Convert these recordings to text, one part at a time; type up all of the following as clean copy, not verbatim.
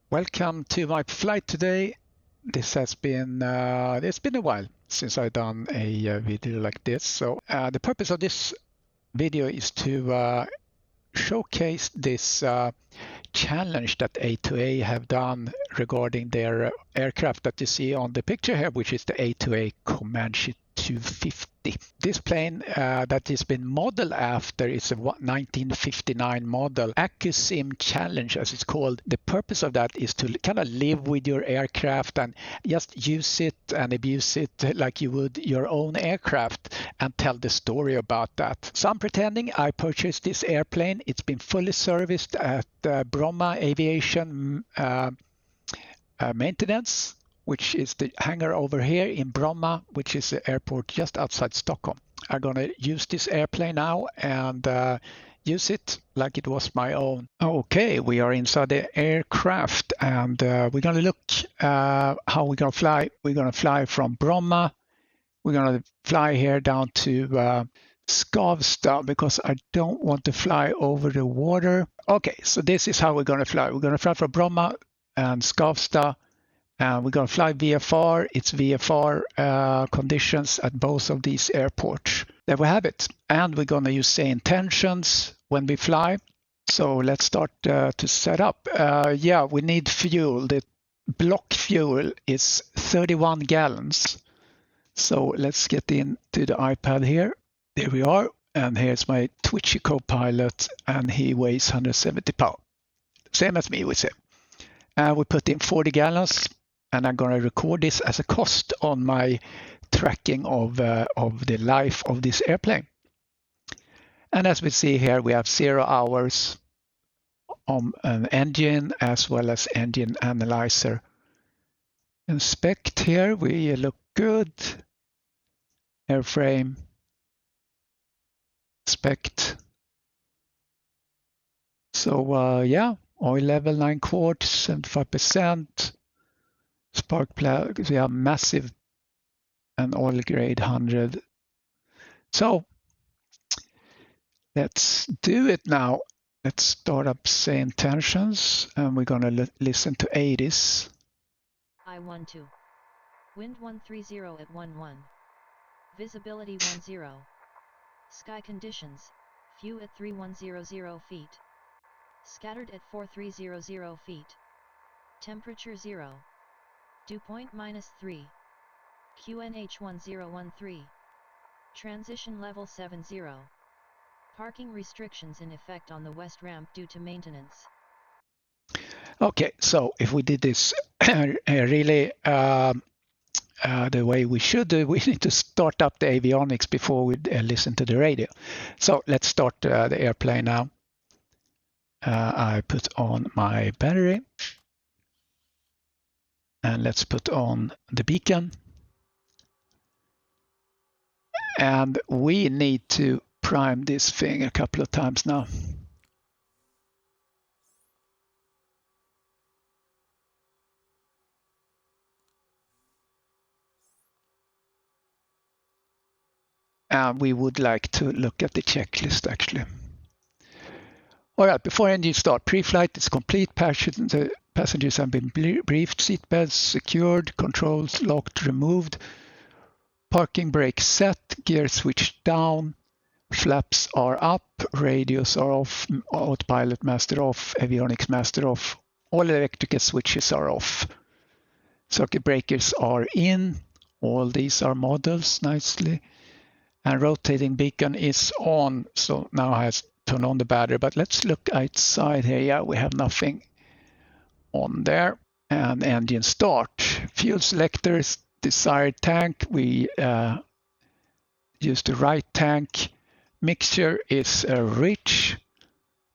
Welcome to my flight today. This has been it's been a while since I've done a video like this. So the purpose of this video is to showcase this challenge that A2A have done regarding their aircraft that you see on the picture here, which is the A2A Comanche 250. This plane that has been modeled after is a 1959 model Accu-Sim challenge, as it's called. The purpose of that is to kind of live with your aircraft and just use it and abuse it like you would your own aircraft and tell the story about that. So I'm pretending I purchased this airplane. It's been fully serviced at Bromma Aviation Maintenance, which is the hangar over here in Bromma, which is the airport just outside Stockholm. I'm going to use this airplane now and use it like it was my own. Okay, we are inside the aircraft and we're going to look how we're going to fly. We're going to fly from Bromma. We're going to fly here down to Skavsta because I don't want to fly over the water. Okay, so this is how we're going to fly. We're going to fly from Bromma and Skavsta. We're going to fly VFR. It's VFR conditions at both of these airports. There we have it. And we're going to use same tensions when we fly. So let's start to set up. Yeah, we need fuel. The block fuel is 31 gallons. So let's get into the iPad here. There we are. And here's my Twitchy co-pilot, and he weighs 170 pounds. Same as me, we say. We put in 40 gallons. And I'm going to record this as a cost on my tracking of the life of this airplane. And as we see here, we have 0 hours on an engine as well as engine analyzer. Inspect here, we look good. Airframe, inspect. So yeah, oil level 9 quarts, 75%. Spark plug, we have massive and oil grade 100. So let's do it now. Let's start up same tensions and we're going to listen to 80s. I-12. Wind 130 at 11. Visibility 10. Sky conditions, few at 3100 feet. Scattered at 4300 feet. Temperature 0. Dew point -3. QNH 1013. Transition level 70. Parking restrictions in effect on the west ramp due to maintenance. Okay, so if we did this really the way we should do, we need to start up the avionics before we listen to the radio. So let's start the airplane now. I put on my battery. And let's put on the beacon. And we need to prime this thing a couple of times now. And we would like to look at the checklist actually. All right, before engine start, pre-flight is complete. Passengers have been briefed, seatbelts secured, controls locked, removed, parking brake set, gear switched down, flaps are up, radios are off, autopilot master off, avionics master off, all electrical switches are off. Circuit breakers are in, all these are models nicely, and rotating beacon is on, so now I have turned on the battery, but let's look outside here. Yeah, we have nothing on there. And engine start. Fuel selector is desired tank. We use the right tank. Mixture is rich.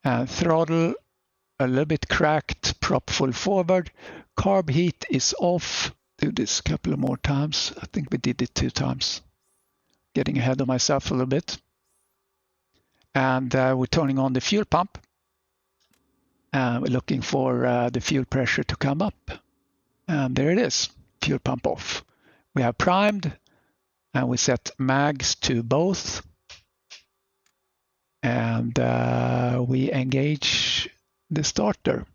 And throttle a little bit cracked. Prop full forward. Carb heat is off. Do this a couple of more times. I think we did it 2 times. Getting ahead of myself a little bit. And we're turning on the fuel pump. We're looking for the fuel pressure to come up. And there it is, fuel pump off. We have primed and we set mags to both. And we engage the starter.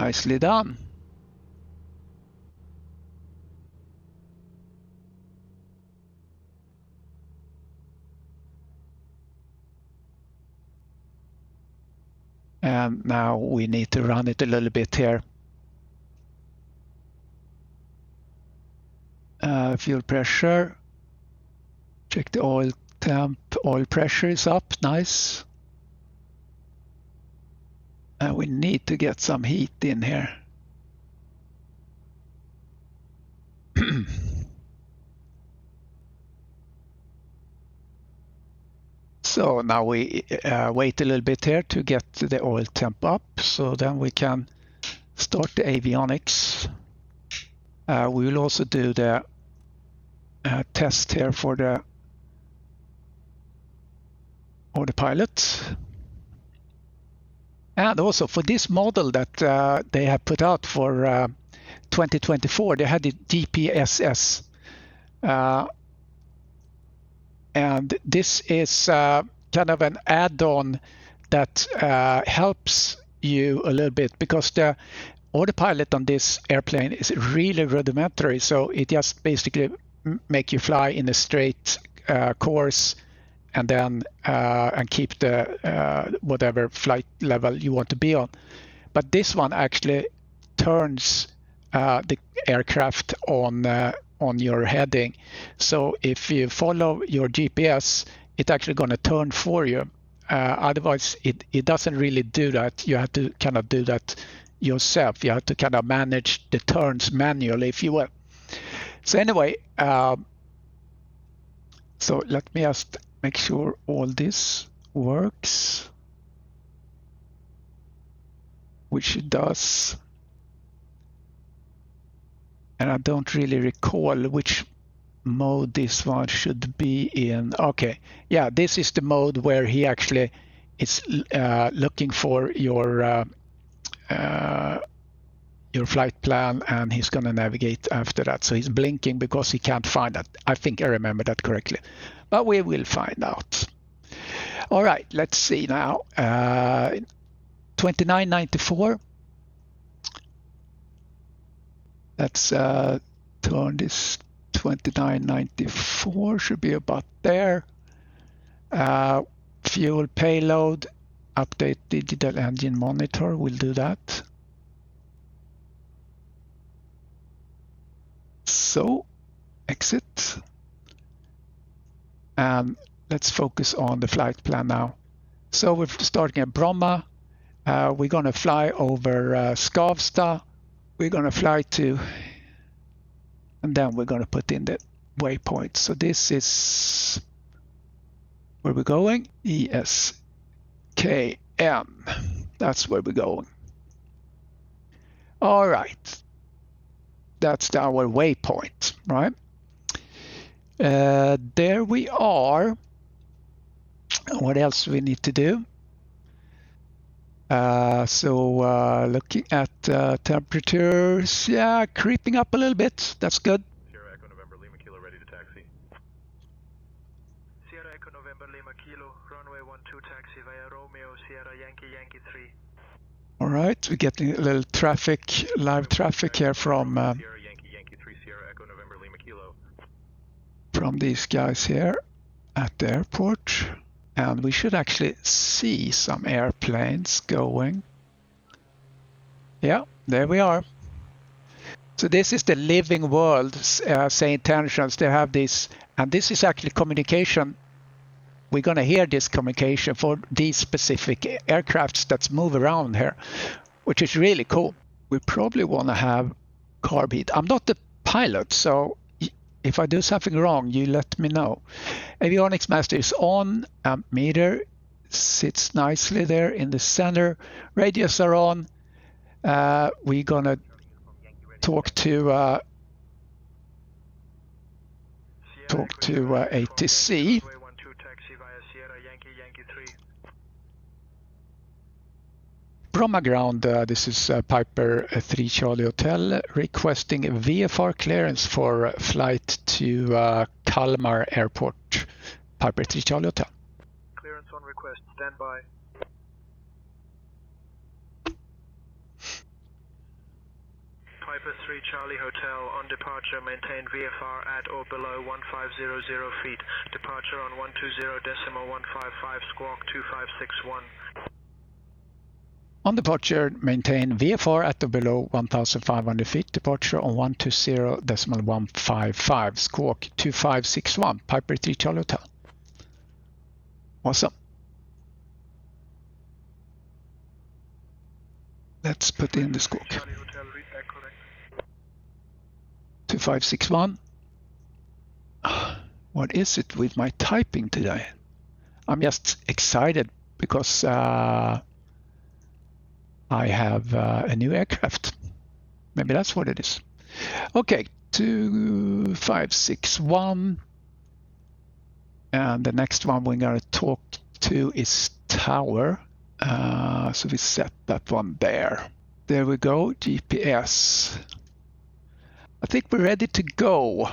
Nicely done. And now we need to run it a little bit here. Fuel pressure. Check the oil temp. Oil pressure is up. Nice. And we need to get some heat in here. So now we wait a little bit here to get the oil temp up, so then we can start the avionics. We will also do the test here for the autopilot. And also for this model that they have put out for 2024, they had the GPSS. And this is kind of an add-on that helps you a little bit, because the autopilot on this airplane is really rudimentary. So it just basically make you fly in a straight course, and then and keep the whatever flight level you want to be on. But this one actually turns the aircraft on your heading. So if you follow your GPS, it's actually going to turn for you. Otherwise, it doesn't really do that. You have to kind of do that yourself. You have to kind of manage the turns manually, if you will. So anyway, so let me just make sure all this works, which it does. And I don't really recall which mode this one should be in. Okay, yeah, this is the mode where he actually is looking for your flight plan, and he's going to navigate after that. So he's blinking because he can't find that. I think I remember that correctly, but we will find out. All right, let's see now. 2994. Let's turn this 2994, should be about there. Fuel payload, update digital engine monitor, we'll do that. So, exit. And let's focus on the flight plan now. So we're starting at Bromma. We're going to fly over Skavsta. We're going to fly to, and then we're going to put in the waypoint. So this is where we're going. ESKM. That's where we're going. All right. That's our waypoint, right? There we are. What else we need to do? Looking at temperatures, yeah, creeping up a little bit. That's good. Sierra Echo November Lima Kilo ready to taxi. Sierra Echo November Lima Kilo, runway 12 taxi via Romeo, Sierra Yankee Yankee 3. All right, we're getting a little traffic, live traffic here from Sierra Yankee Yankee 3, Sierra Echo November Lima Kilo. From these guys here at the airport. And we should actually see some airplanes going. Yeah, there we are. So this is the living world, St. Tensions. They have this, and this is actually communication. We're going to hear this communication for these specific aircrafts that move around here, which is really cool. We probably want to have carb heat. I'm not the pilot, so if I do something wrong, you let me know. Avionics master is on. Meter sits nicely there in the center. Radios are on. We're gonna talk to ATC. Bromma ground, this is Piper 3 Charlie Hotel requesting a VFR clearance for flight to Kalmar Airport. Piper 3 Charlie Hotel. Clearance on request, stand by. Piper 3 Charlie Hotel, on departure maintain VFR at or below 1500 feet. Departure on 120.155, squawk 2561. On departure, maintain VFR at or below 1,500 feet. Departure on 120.155, squawk 2561. Piper 3 Charlie Hotel. Awesome. Let's put in the squawk. Charlie Hotel, read back correct. 2561. What is it with my typing today? I'm just excited because I have a new aircraft. Maybe that's what it is. Okay, 2561. And the next one we're going to talk to is tower. So we set that one there. There we go, GPS. I think we're ready to go.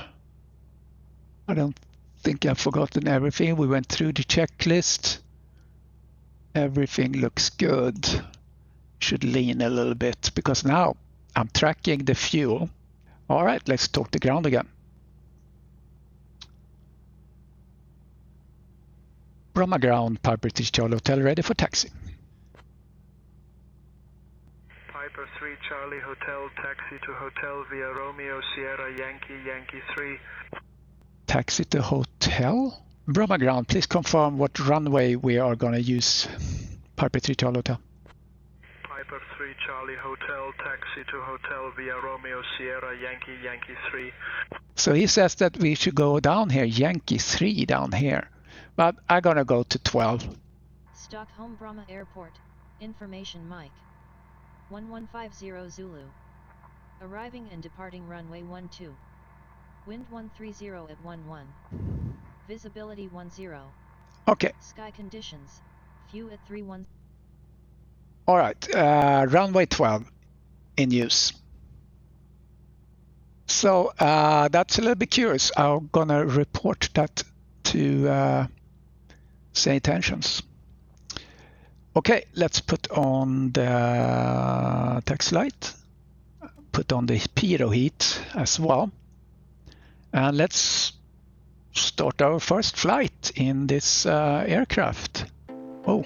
I don't think I've forgotten everything. We went through the checklist. Everything looks good. Should lean a little bit because now I'm tracking the fuel. All right, let's talk the ground again. Bromma ground, Piper 3 Charlie Hotel, ready for taxi. Piper 3 Charlie Hotel, taxi to hotel via Romeo Sierra Yankee, Yankee 3. Taxi to hotel? Bromma ground, please confirm what runway we are going to use. Piper 3 Charlie Hotel. Piper 3 Charlie Hotel, taxi to hotel via Romeo Sierra Yankee, Yankee 3. So he says that we should go down here, Yankee 3 down here. But I'm going to go to 12. Stockholm Bromma Airport. Information Mike. 1150 Zulu. Arriving and departing runway 12. Wind 130 at 11. Visibility 10. Okay. Sky conditions. Few at 31. All right. Runway 12 in use. So that's a little bit curious. I'm going to report that to St. Tensions. Okay, let's put on the taxi light. Put on the pyro heat as well. And let's start our first flight in this aircraft. Oh.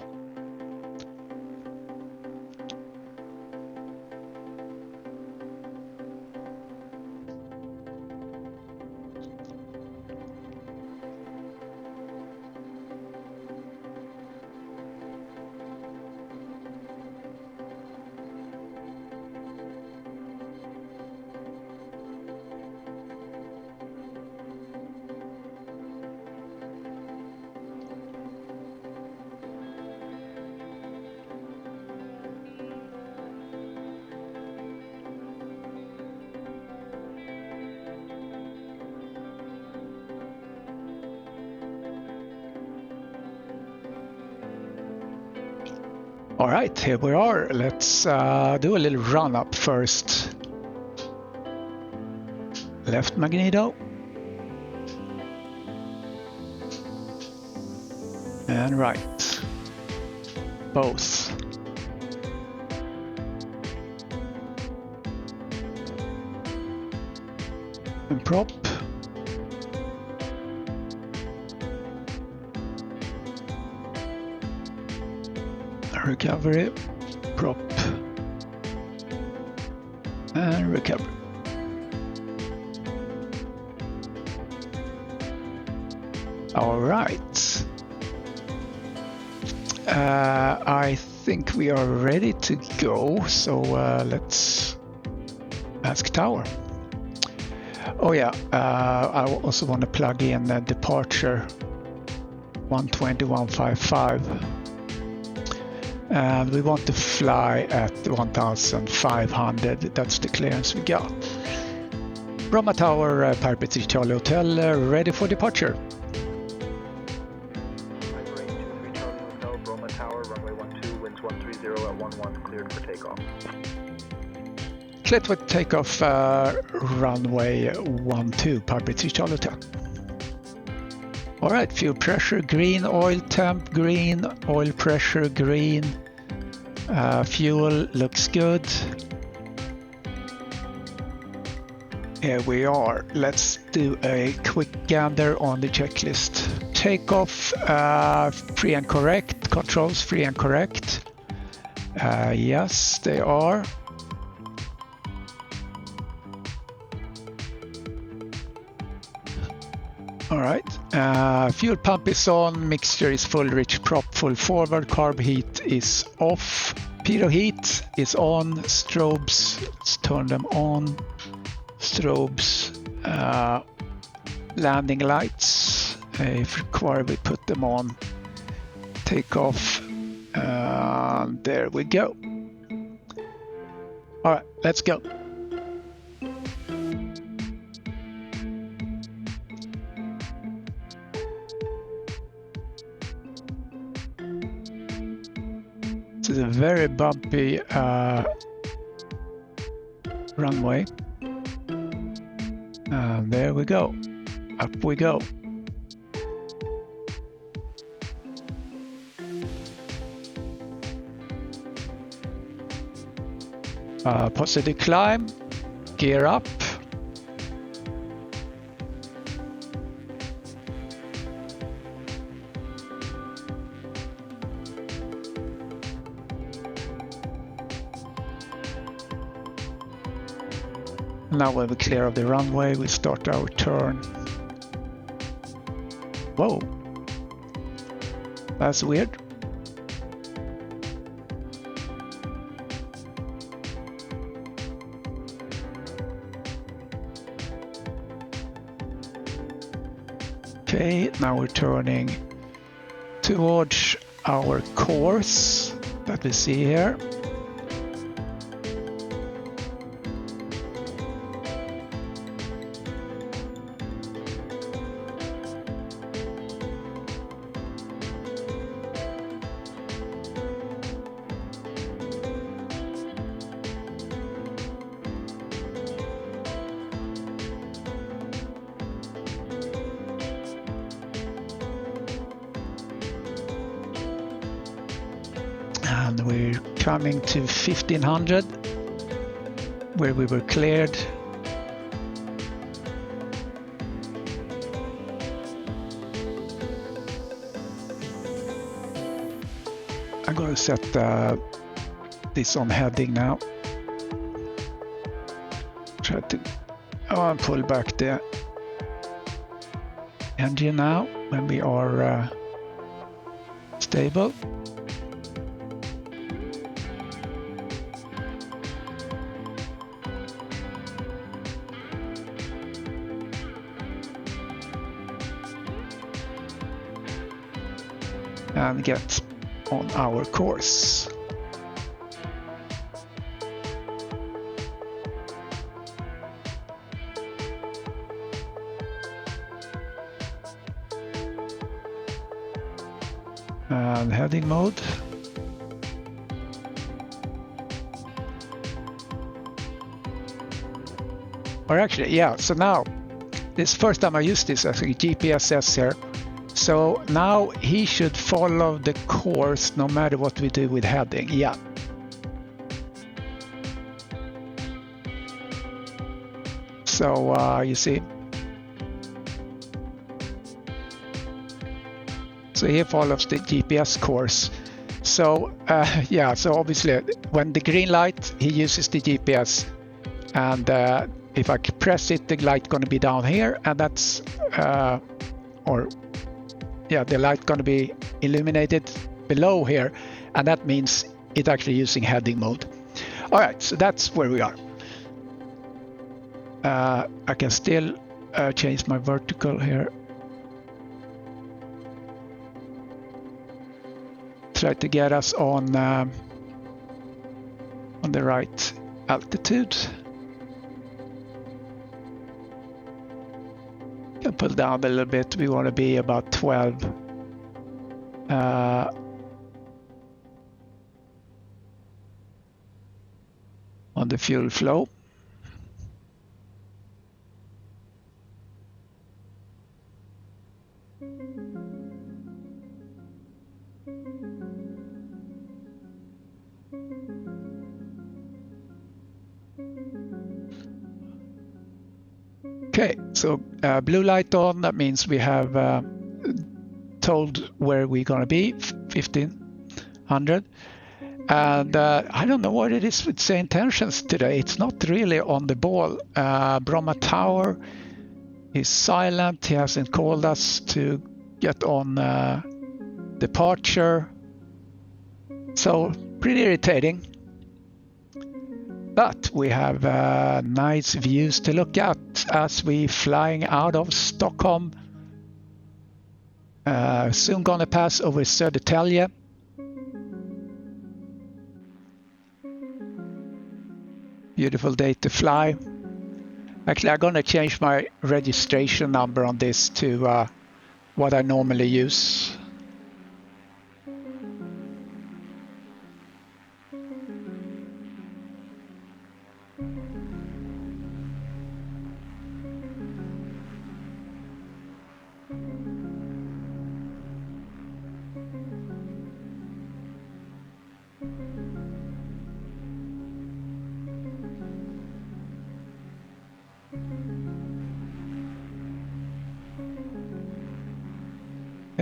All right, here we are. Let's do a little run up first. Left magneto. And right. Both. And prop. Recovery, prop, and recovery. All right. I think we are ready to go. So let's ask tower. Oh yeah, I also want to plug in the departure 120.155. And we want to fly at 1,500. That's the clearance we got. Bromma Tower, Piper 3 Charlie Hotel, ready for departure. Piper 823 Charlie Hotel, Bromma Tower, runway 12, winds 130 at 11, cleared for takeoff. Cleared for takeoff, runway 12, Piper 3 Charlie Hotel. All right, fuel pressure green, oil temp green, oil pressure green, fuel looks good. Here we are. Let's do a quick gander on the checklist. Takeoff, free and correct. Controls, free and correct. Yes, they are. All right. Fuel pump is on. Mixture is full. Rich prop full forward. Carb heat is off. Pitot heat is on. Strobes, let's turn them on. Strobes. Landing lights, if required we put them on. Take off, there we go. All right, let's go. This is a very bumpy runway. And there we go. Up we go. Positive climb, gear up. Now when we clear of the runway, we start our turn. Whoa, that's weird. Okay, now we're turning towards our course that we see here. And we're coming to 1500 where we were cleared. I'm going to set this on heading now. Try to pull back the engine now when we are stable. And get on our course. And heading mode. Or actually, yeah, so now, this first time I used this as a GPS here. So now he should follow the course no matter what we do with heading. Yeah. So you see. So he follows the GPS course. So yeah, so obviously when the green light, he uses the GPS. And if I press it, the light gonna be down here, and that's yeah, the light going to be illuminated below here, and that means it's actually using heading mode. All right, so that's where we are. I can still change my vertical here. Try to get us on the right altitude. Can pull down a little bit. We want to be about 12 on the fuel flow. Okay, so blue light on, that means we have told where we're gonna be, 1500. And I don't know what it is with the intentions today. It's not really on the ball. Bromma Tower is silent. He hasn't called us to get on departure. So pretty irritating. But we have nice views to look at as we flying out of Stockholm. Soon gonna pass over Södertälje. Beautiful day to fly. Actually, I'm gonna change my registration number on this to what I normally use.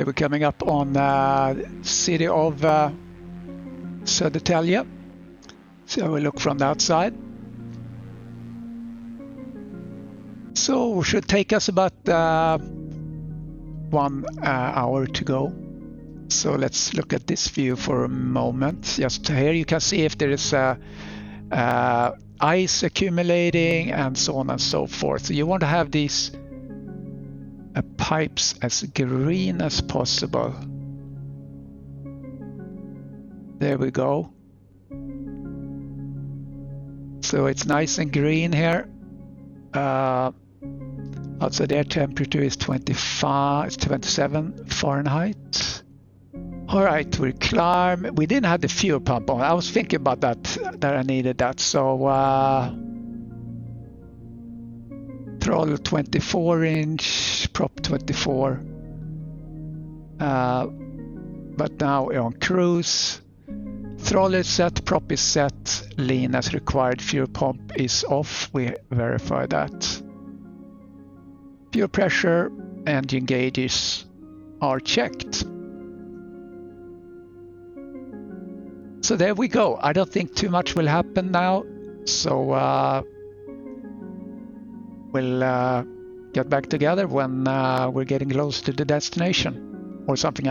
We're coming up on city of Södertälje. So we look from the outside. So it should take us about 1 hour to go. So let's look at this view for a moment. Just here you can see if there is ice accumulating and so on and so forth. So you want to have these pipes as green as possible. There we go. So it's nice and green here. Outside air temperature is 27 Fahrenheit. All right, we climb. We didn't have the fuel pump on. I was thinking about that I needed that. So throttle 24-inch, prop 24. But now we're on cruise. Throttle is set, prop is set, lean as required, fuel pump is off. We verify that. Fuel pressure, engine gauges are checked. So there we go. I don't think too much will happen now. So we'll get back together when we're getting close to the destination or something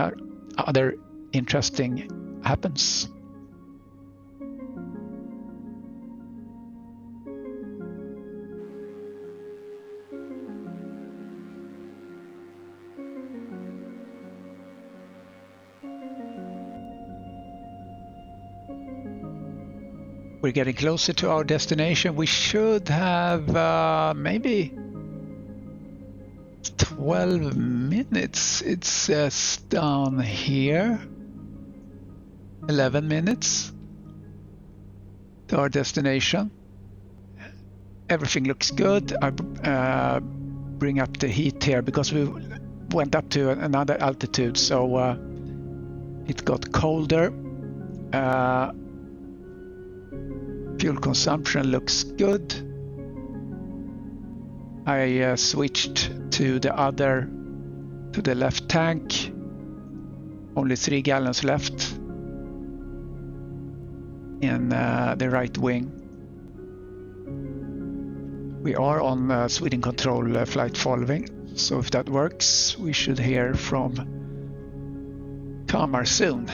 other interesting happens. We're getting closer to our destination. We should have maybe 12 minutes. It says down here 11 minutes to our destination. Everything looks good. I bring up the heat here because we went up to another altitude, so it got colder. Fuel consumption looks good. I switched to the left tank. Only 3 gallons left in the right wing. We are on Sweden control flight following, so if that works, we should hear from Kalmar soon.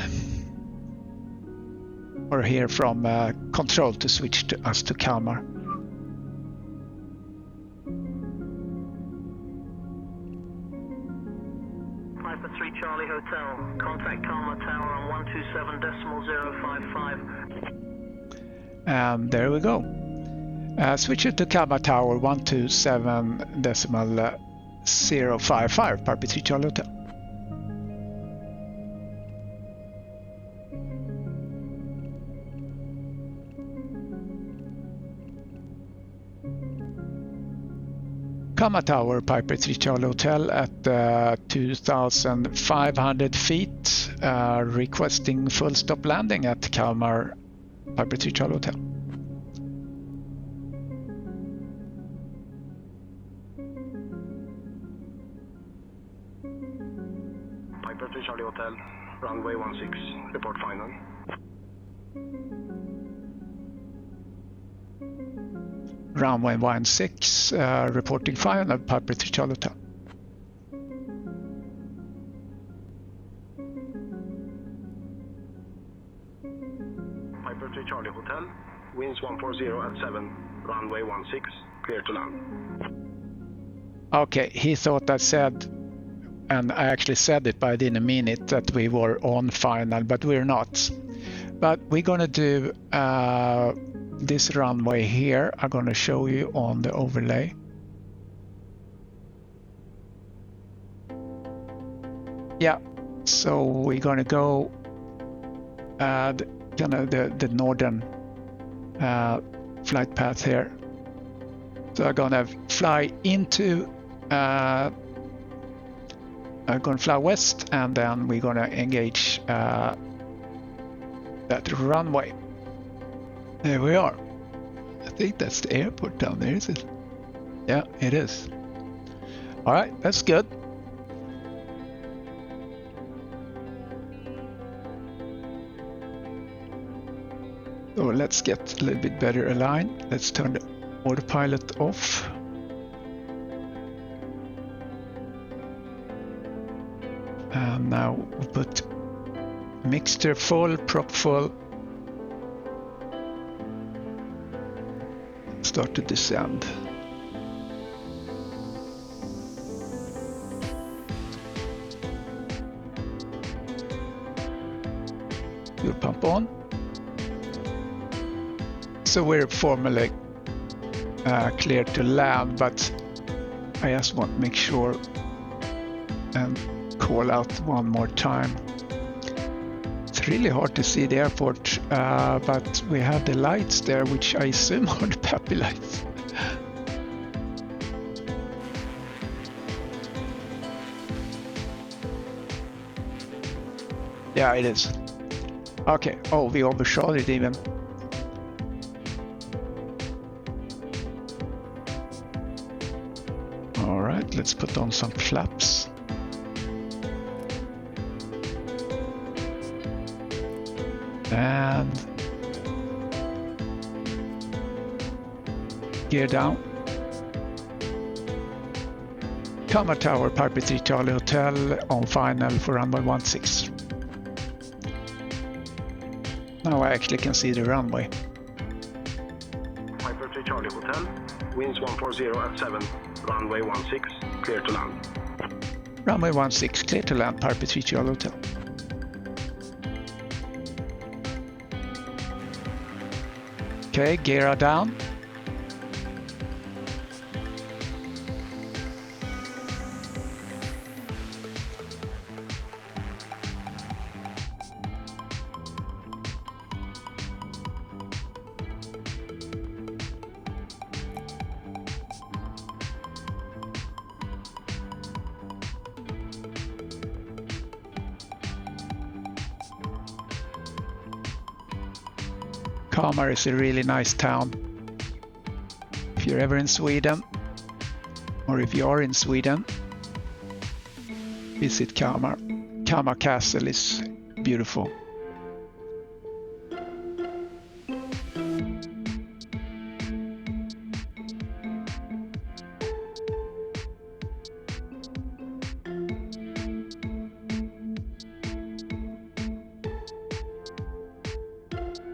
Or hear from control to switch us to Kalmar. Piper 3 Charlie Hotel, contact Kalmar Tower on 127.055. And there we go. Switch it to Kalmar Tower 127.055, Piper 3 Charlie Hotel. Kalmar Tower, Piper 3 Charlie Hotel at 2,500 feet, requesting full stop landing at Kalmar, Piper 3 Charlie Hotel. Piper 3 Charlie Hotel, runway 16, report final. Runway 16, reporting final, Piper 3 Charlie Hotel. Piper 3 Charlie Hotel, winds 140 at 7, runway 16, clear to land. Okay, he thought I said, and I actually said it, but I didn't mean it, that we were on final, but we're not. But we're gonna do this runway here. I'm gonna show you on the overlay. Yeah, so we're gonna go kind of the northern flight path here. So I'm gonna fly into, I'm gonna fly west, and then we're gonna engage that runway. There we are. I think that's the airport down there, is it? Yeah, it is. All right, that's good. So let's get a little bit better aligned. Let's turn the autopilot off. And now we put mixture full, prop full. Start to descend. Fuel pump on. So we're formally clear to land, but I just want to make sure and call out one more time. It's really hard to see the airport, but we have the lights there, which I assume are the PAPI lights. Yeah, it is. Okay, oh, we overshot it even. All right, let's put on some flaps. And gear down. Comma Tower, Piper 3 Charlie Hotel on final for runway 16. Now I actually can see the runway. Piper 3 Charlie Hotel, winds 140 at 7, runway 16, clear to land. Runway 16, clear to land, Piper 3 Charlie Hotel. Okay, gear down. Kalmar is a really nice town. If you're ever in Sweden, or if you are in Sweden, visit Kalmar. Kalmar Castle is beautiful.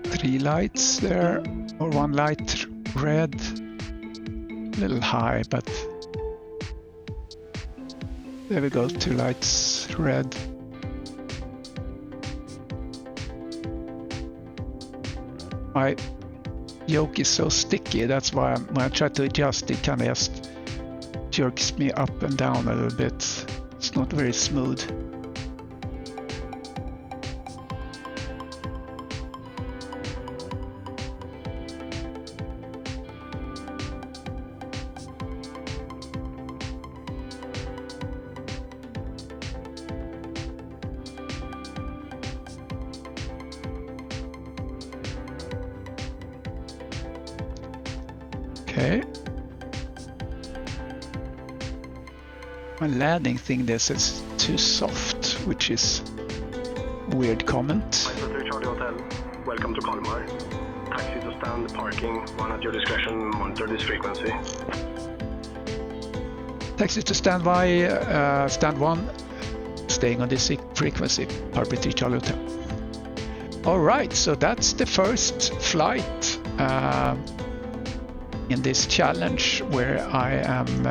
Three lights there, or one light red, a little high, but there we go, two lights red. My yoke is so sticky, that's why when I try to adjust it kind of just jerks me up and down a little bit. It's not very smooth. Okay. My landing thing there says too soft. which is weird comment. Charlie Hotel, welcome to Kalmar. Taxi to stand, parking, one at your discretion, monitor this frequency. Taxi to standby, stand 1, staying on this frequency, Papa 3 Charlie Hotel. Alright, so that's the first flight in this challenge where I am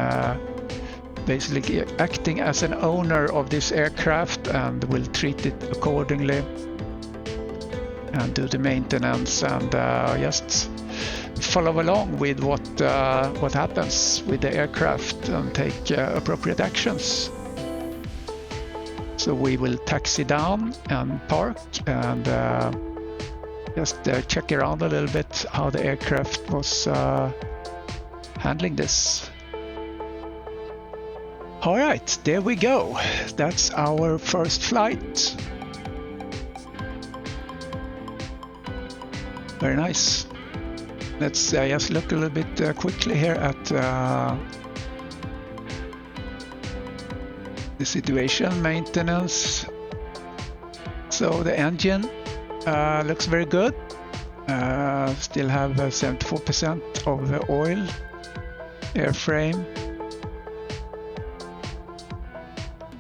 basically acting as an owner of this aircraft and will treat it accordingly and do the maintenance and just follow along with what happens with the aircraft and take appropriate actions. So we will taxi down and park and just check around a little bit how the aircraft was handling this. All right, there we go. That's our first flight. Very nice. Let's just look a little bit quickly here at the situation, maintenance. So the engine looks very good. Still have 74% of the oil. Airframe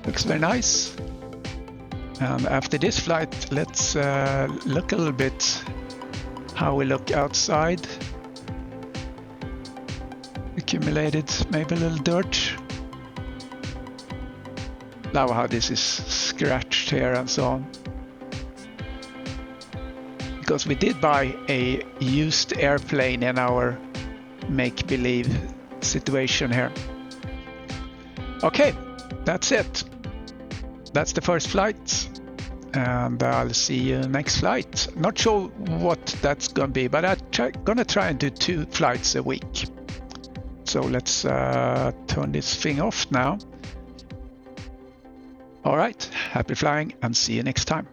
looks very nice. And after this flight, let's look a little bit how we look outside. Accumulated maybe a little dirt. Now how this is scratched here and so on. Because we did buy a used airplane in our make-believe situation here. Okay, that's it. That's the first flight. And I'll see you next flight. Not sure what that's gonna be, but I'm gonna try and do 2 flights a week. So let's turn this thing off now. All right, happy flying and see you next time.